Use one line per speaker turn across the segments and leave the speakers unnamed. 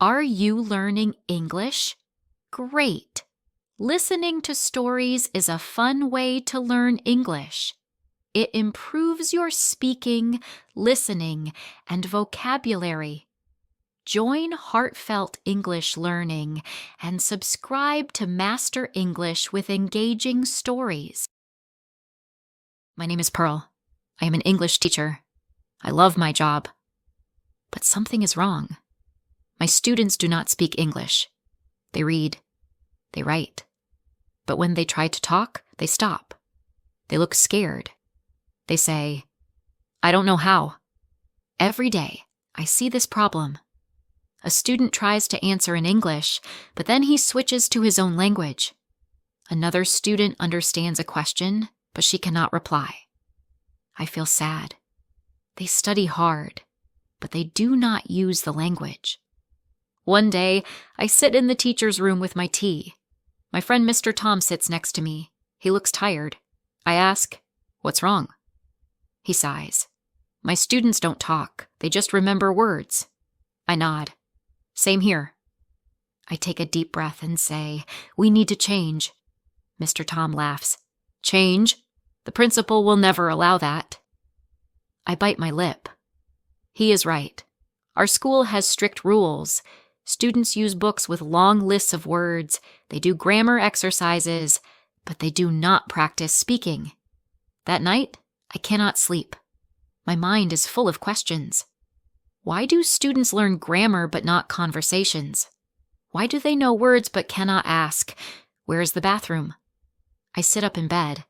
Are you learning English? Great! Listening to stories is a fun way to learn English. It improves your speaking, listening, and vocabulary. Join Heartfelt English Learning and subscribe to Master English with engaging stories. My name is Pearl. I am an English teacher. I love my job. But something is wrong. My students do not speak English. They read. They write. But when they try to talk, they stop. They look scared. They say, "I don't know how." Every day, I see this problem. A student tries to answer in English, but then he switches to his own language. Another student understands a question, but she cannot reply. I feel sad. They study hard, but they do not use the language. One day, I sit in the teacher's room with my tea. My friend Mr. Tom sits next to me. He looks tired. I ask, "What's wrong?" He sighs. "My students don't talk. They just remember words." I nod. "Same here." I take a deep breath and say, "We need to change." Mr. Tom laughs. "Change? The principal will never allow that." I bite my lip. He is right. Our school has strict rules. Students use books with long lists of words. They do grammar exercises, but they do not practice speaking. That night, I cannot sleep. My mind is full of questions. Why do students learn grammar but not conversations? Why do they know words but cannot ask, "Where is the bathroom?" I sit up in bed.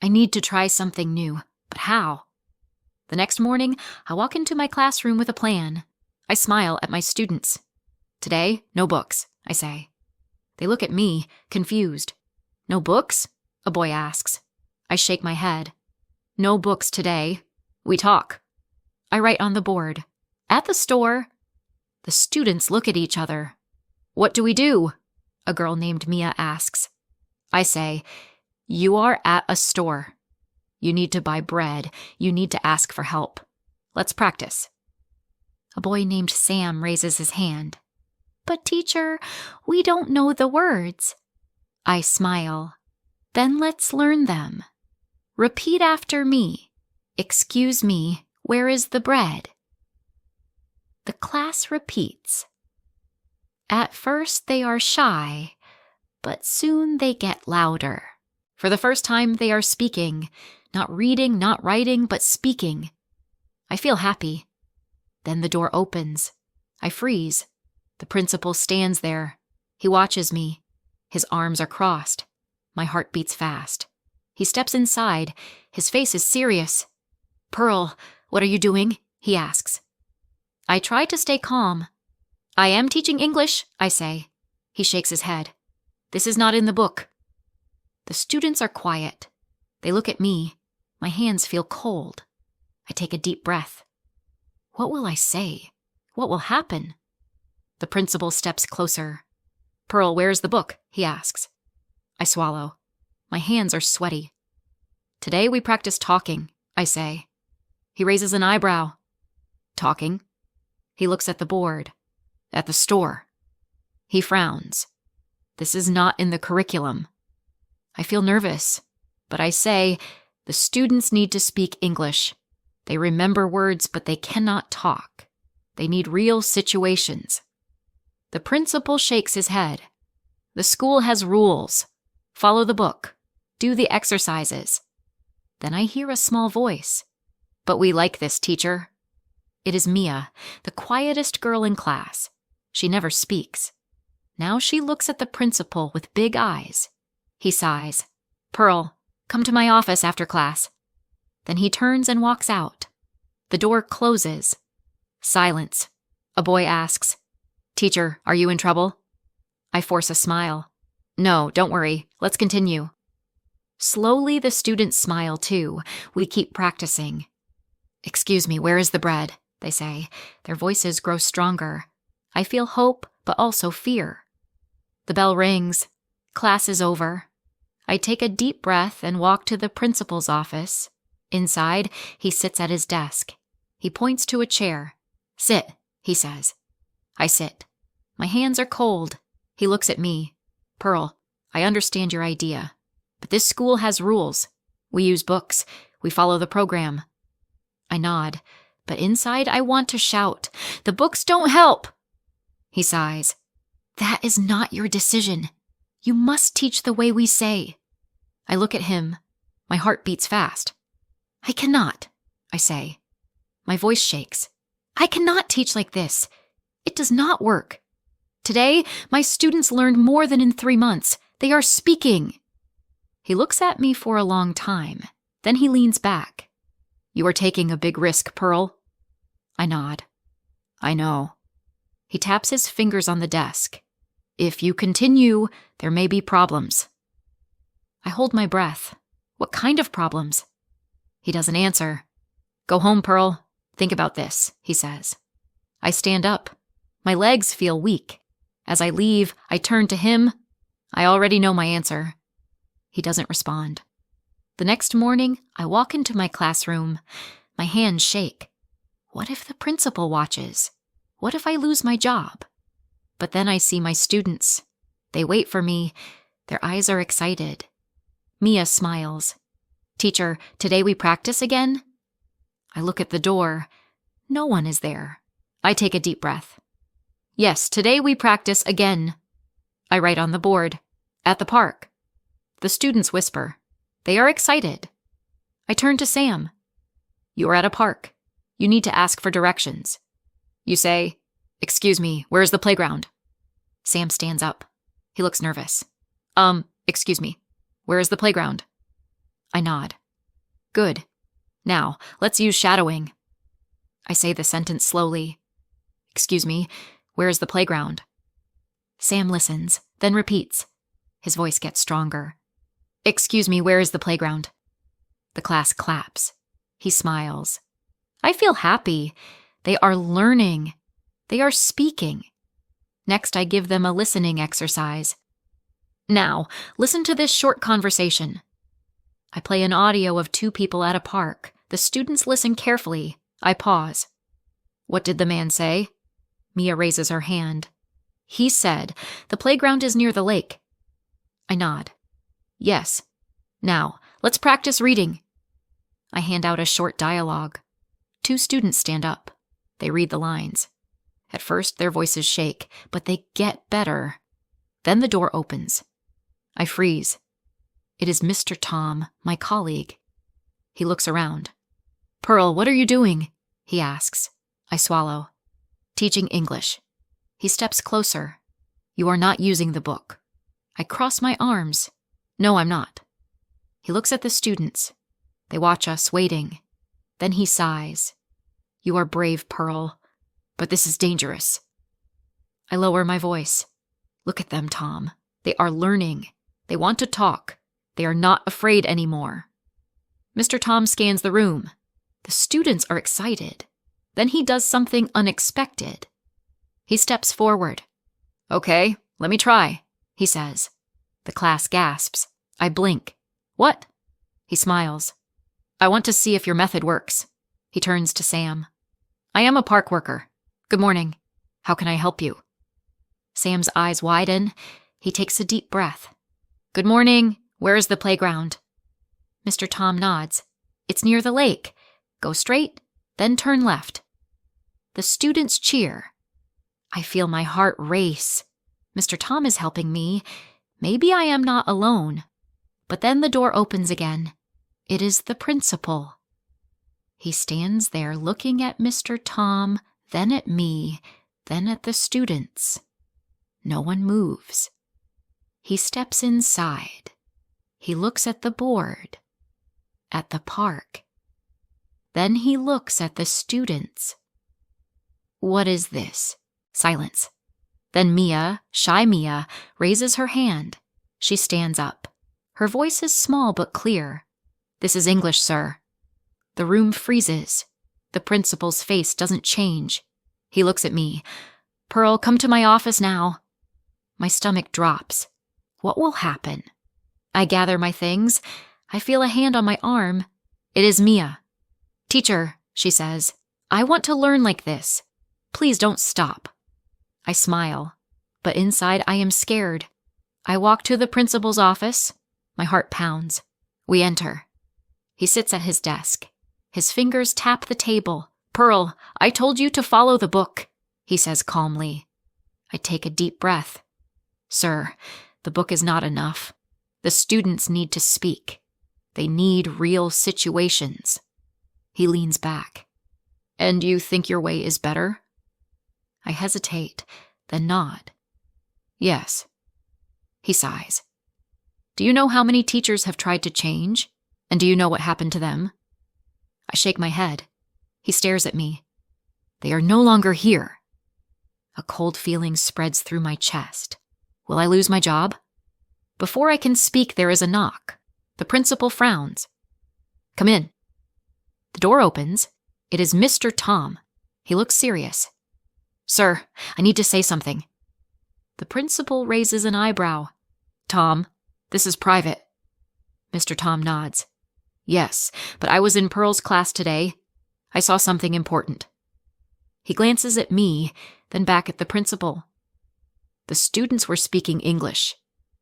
I need to try something new, but how? The next morning, I walk into my classroom with a plan. I smile at my students. "Today, no books," I say. They look at me, confused. "No books?" a boy asks. I shake my head. "No books today. We talk." I write on the board. "At the store." The students look at each other. "What do we do?" a girl named Mia asks. I say, "You are at a store. You need to buy bread. You need to ask for help. Let's practice." A boy named Sam raises his hand. "But teacher, we don't know the words." I smile. "Then let's learn them. Repeat after me. Excuse me, where is the bread?" The class repeats. At first they are shy, but soon they get louder. For the first time they are speaking, not reading, not writing, but speaking. I feel happy. Then the door opens. I freeze. The principal stands there. He watches me. His arms are crossed. My heart beats fast. He steps inside. His face is serious. "Pearl, what are you doing?" he asks. I try to stay calm. "I am teaching English," I say. He shakes his head. "This is not in the book." The students are quiet. They look at me. My hands feel cold. I take a deep breath. What will I say? What will happen? The principal steps closer. "Pearl, where is the book?" he asks. I swallow. My hands are sweaty. "Today we practice talking," I say. He raises an eyebrow. "Talking?" He looks at the board. "At the store." He frowns. "This is not in the curriculum." I feel nervous, but I say, "The students need to speak English. They remember words, but they cannot talk. They need real situations." The principal shakes his head. "The school has rules. Follow the book. Do the exercises." Then I hear a small voice. "But we like this, teacher." It is Mia, the quietest girl in class. She never speaks. Now she looks at the principal with big eyes. He sighs. "Pearl, come to my office after class." Then he turns and walks out. The door closes. Silence. A boy asks, "Teacher, are you in trouble?" I force a smile. "No, don't worry. Let's continue." Slowly, the students smile too. We keep practicing. "Excuse me, where is the bread?" they say. Their voices grow stronger. I feel hope, but also fear. The bell rings. Class is over. I take a deep breath and walk to the principal's office. Inside, he sits at his desk. He points to a chair. "Sit," he says. I sit. My hands are cold. He looks at me. Pearl, I understand your idea, but this school has rules. We use books. We follow the program. I nod, but inside I want to shout, the books don't help. He sighs. That is not your decision. You must teach the way we say. I look at him. My heart beats fast. I cannot, I say. My voice shakes. I cannot teach like this. It does not work. Today, my students learned more than in 3 months. They are speaking. He looks at me for a long time. Then he leans back. You are taking a big risk, Pearl. I nod. I know. He taps his fingers on the desk. If you continue, there may be problems. I hold my breath. What kind of problems? He doesn't answer. Go home, Pearl. Think about this, he says. I stand up. My legs feel weak. As I leave, I turn to him. I already know my answer. He doesn't respond. The next morning, I walk into my classroom. My hands shake. What if the principal watches? What if I lose my job? But then I see my students. They wait for me. Their eyes are excited. Mia smiles. Teacher, today we practice again? I look at the door. No one is there. I take a deep breath. Yes, today we practice again. I write on the board. At the park. The students whisper. They are excited. I turn to Sam. You are at a park. You need to ask for directions. You say, excuse me, where is the playground? Sam stands up. He looks nervous. Excuse me, where is the playground? I nod. Good. Now, let's use shadowing. I say the sentence slowly. Excuse me, where is the playground? Sam listens, then repeats. His voice gets stronger. Excuse me, where is the playground? The class claps. He smiles. I feel happy. They are learning. They are speaking. Next, I give them a listening exercise. Now, listen to this short conversation. I play an audio of 2 people at a park. The students listen carefully. I pause. What did the man say? Mia raises her hand. He said, the playground is near the lake. I nod. Yes. Now, let's practice reading. I hand out a short dialogue. 2 students stand up. They read the lines. At first, their voices shake, but they get better. Then the door opens. I freeze. It is Mr. Tom, my colleague. He looks around. Pearl, what are you doing? He asks. I swallow. Teaching English. He steps closer. You are not using the book. I cross my arms. No, I'm not. He looks at the students. They watch us, waiting. Then he sighs. You are brave, Pearl, but this is dangerous. I lower my voice. Look at them, Tom. They are learning. They want to talk. They are not afraid anymore. Mr. Tom scans the room. The students are excited. Then he does something unexpected. He steps forward. Okay, let me try, he says. The class gasps. I blink. What? He smiles. I want to see if your method works. He turns to Sam. I am a park worker. Good morning. How can I help you? Sam's eyes widen. He takes a deep breath. Good morning. Where is the playground? Mr. Tom nods. It's near the lake. Go straight, then turn left. The students cheer. I feel my heart race. Mr. Tom is helping me. Maybe I am not alone. But then the door opens again. It is the principal. He stands there looking at Mr. Tom, then at me, then at the students. No one moves. He steps inside. He looks at the board, at the park. Then he looks at the students. What is this? Silence. Then Mia, shy Mia, raises her hand. She stands up. Her voice is small but clear. This is English, sir. The room freezes. The principal's face doesn't change. He looks at me. Pearl, come to my office now. My stomach drops. What will happen? I gather my things. I feel a hand on my arm. It is Mia. Teacher, she says, I want to learn like this. Please don't stop. I smile. but inside I am scared. I walk to the principal's office. My heart pounds. We enter. He sits at his desk. His fingers tap the table. "Pearl, I told you to follow the book," he says calmly. I take a deep breath. "Sir, the book is not enough. The students need to speak. They need real situations." He leans back. "And you think your way is better?" I hesitate, then nod. "Yes." He sighs. "Do you know how many teachers have tried to change? And do you know what happened to them?" I shake my head. He stares at me. "They are no longer here." A cold feeling spreads through my chest. Will I lose my job? Before I can speak, there is a knock. The principal frowns. "Come in." The door opens. It is Mr. Tom. He looks serious. "Sir, I need to say something." The principal raises an eyebrow. "Tom, this is private." Mr. Tom nods. "Yes, but I was in Pearl's class today. I saw something important." He glances at me, then back at the principal. The students were speaking English.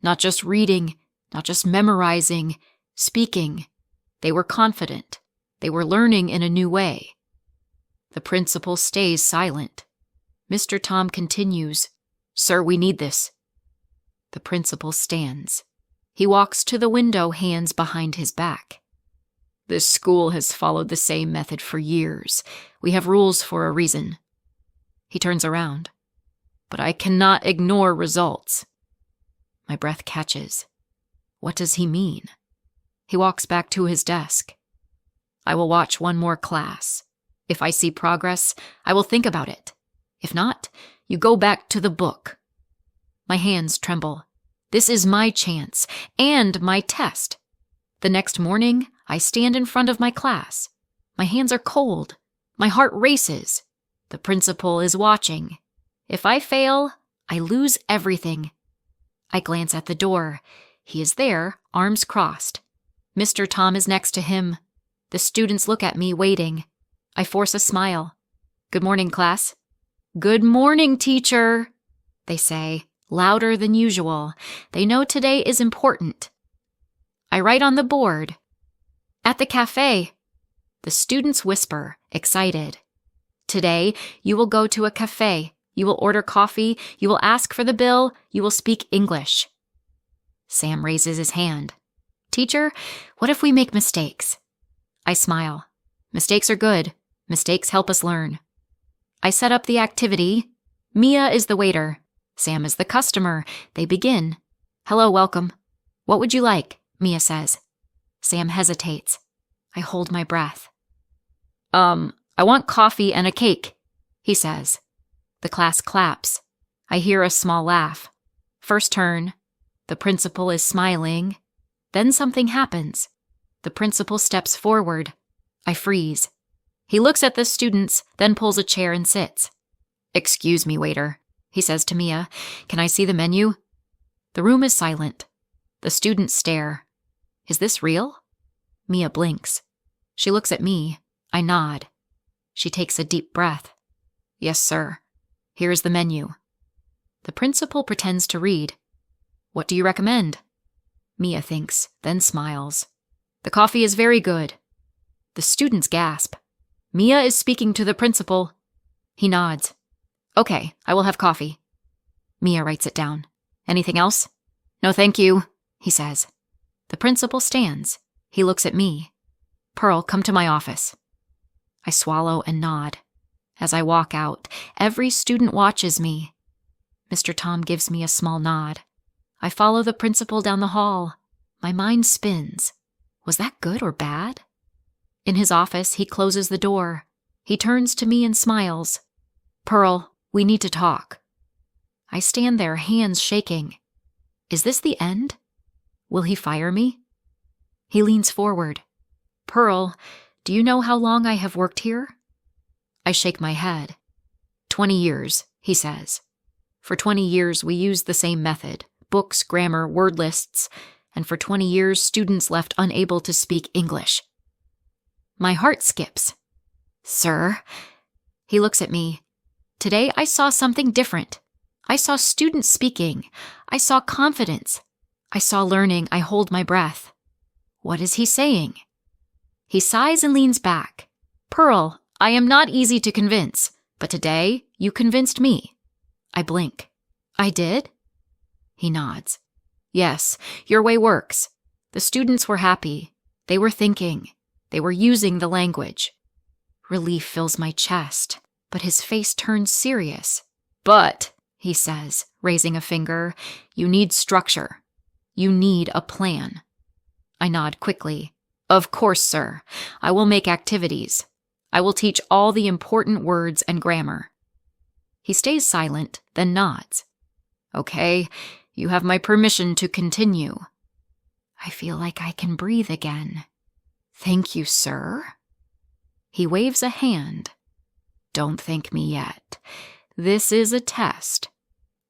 Not just reading, not just memorizing, speaking. They were confident. They were learning in a new way. The principal stays silent. Mr. Tom continues, "Sir, we need this." The principal stands. He walks to the window, hands behind his back. "This school has followed the same method for years. We have rules for a reason." He turns around. "But I cannot ignore results." My breath catches. What does he mean? He walks back to his desk. "I will watch one more class. If I see progress, I will think about it. If not, you go back to the book." My hands tremble. This is my chance and my test. The next morning, I stand in front of my class. My hands are cold. My heart races. The principal is watching. If I fail, I lose everything. I glance at the door. He is there, arms crossed. Mr. Tom is next to him. The students look at me, waiting. I force a smile. "Good morning, class." "Good morning, teacher," they say, louder than usual. They know today is important. I write on the board. "At the cafe." The students whisper, excited. "Today, you will go to a cafe. You will order coffee. You will ask for the bill. You will speak English." Sam raises his hand. "Teacher, what if we make mistakes?" I smile. Mistakes are good. Mistakes help us learn. I set up the activity. Mia is the waiter. Sam is the customer. They begin. "Hello, welcome." "What would you like?" Mia says. Sam hesitates. I hold my breath. I want coffee and a cake," he says. The class claps. I hear a small laugh. First turn. The principal is smiling. Then something happens. The principal steps forward. I freeze. He looks at the students, then pulls a chair and sits. "Excuse me, waiter," he says to Mia. "Can I see the menu?" The room is silent. The students stare. Is this real? Mia blinks. She looks at me. I nod. She takes a deep breath. "Yes, sir. Here is the menu." The principal pretends to read. "What do you recommend?" Mia thinks, then smiles. "The coffee is very good." The students gasp. Mia is speaking to the principal. He nods. "Okay, I will have coffee." Mia writes it down. "Anything else?" "No, thank you," he says. The principal stands. He looks at me. "Pearl, come to my office." I swallow and nod. As I walk out, every student watches me. Mr. Tom gives me a small nod. I follow the principal down the hall. My mind spins. Was that good or bad? In his office, he closes the door. He turns to me and smiles. "Pearl, we need to talk." I stand there, hands shaking. Is this the end? Will he fire me? He leans forward. "Pearl, do you know how long I have worked here?" I shake my head. 20 years, he says. For 20 years, we used the same method. Books, grammar, word lists. And for 20 years, students left unable to speak English. My heart skips. "Sir?" He looks at me. "Today I saw something different. I saw students speaking. I saw confidence. I saw learning. I hold my breath. What is he saying? He sighs and leans back. Pearl, I am not easy to convince, but today you convinced me. I blink. I did? He nods. Yes, your way works. The students were happy. They were thinking. They were using the language. Relief fills my chest, but his face turns serious. But, he says, raising a finger, you need structure. You need a plan. I nod quickly. Of course, sir. I will make activities. I will teach all the important words and grammar. He stays silent, then nods. Okay, you have my permission to continue. I feel like I can breathe again. Thank you, sir. He waves a hand. Don't thank me yet. This is a test.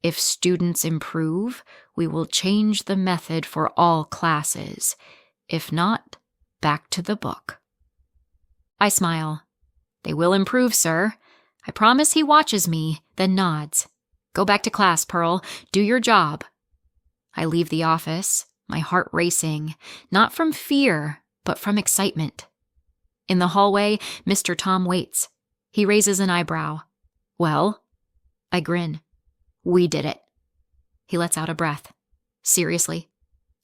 If students improve, we will change the method for all classes. If not, back to the book. I smile. They will improve, sir. I promise. He watches me, then nods. Go back to class, Pearl. Do your job. I leave the office, my heart racing, not from fear, but from excitement. In the hallway, Mr. Tom waits. He raises an eyebrow. Well? I grin. We did it. He lets out a breath. Seriously?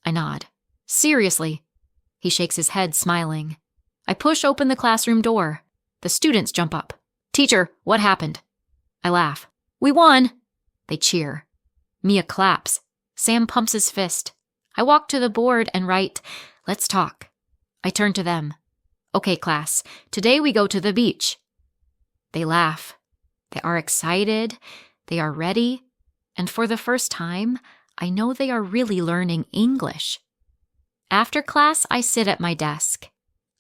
I nod. Seriously? He shakes his head, smiling. I push open the classroom door. The students jump up. Teacher, what happened? I laugh. We won! They cheer. Mia claps. Sam pumps his fist. I walk to the board and write, let's talk. I turn to them. Okay, class, today we go to the beach. They laugh. They are excited. They are ready. And for the first time, I know they are really learning English. After class, I sit at my desk.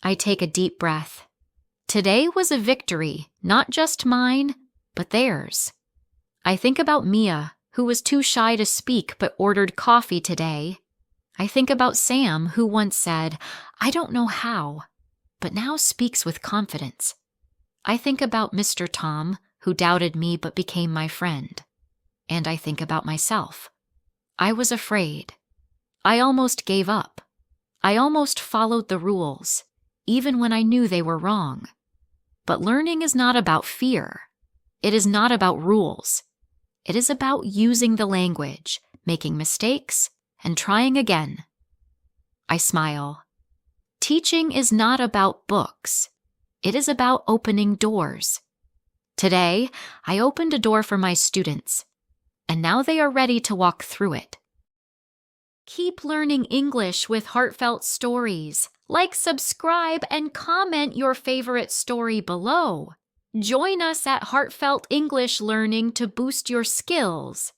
I take a deep breath. Today was a victory, not just mine, but theirs. I think about Mia, who was too shy to speak but ordered coffee today. I think about Sam, who once said, I don't know how, but now speaks with confidence. I think about Mr. Tom, who doubted me but became my friend. And I think about myself. I was afraid. I almost gave up. I almost followed the rules, even when I knew they were wrong. But learning is not about fear. It is not about rules. It is about using the language, making mistakes, and trying again. I smile. Teaching is not about books. It is about opening doors. Today, I opened a door for my students, and now they are ready to walk through it. Keep learning English with heartfelt stories. Like, subscribe, and comment your favorite story below. Join us at Heartfelt English Learning to boost your skills.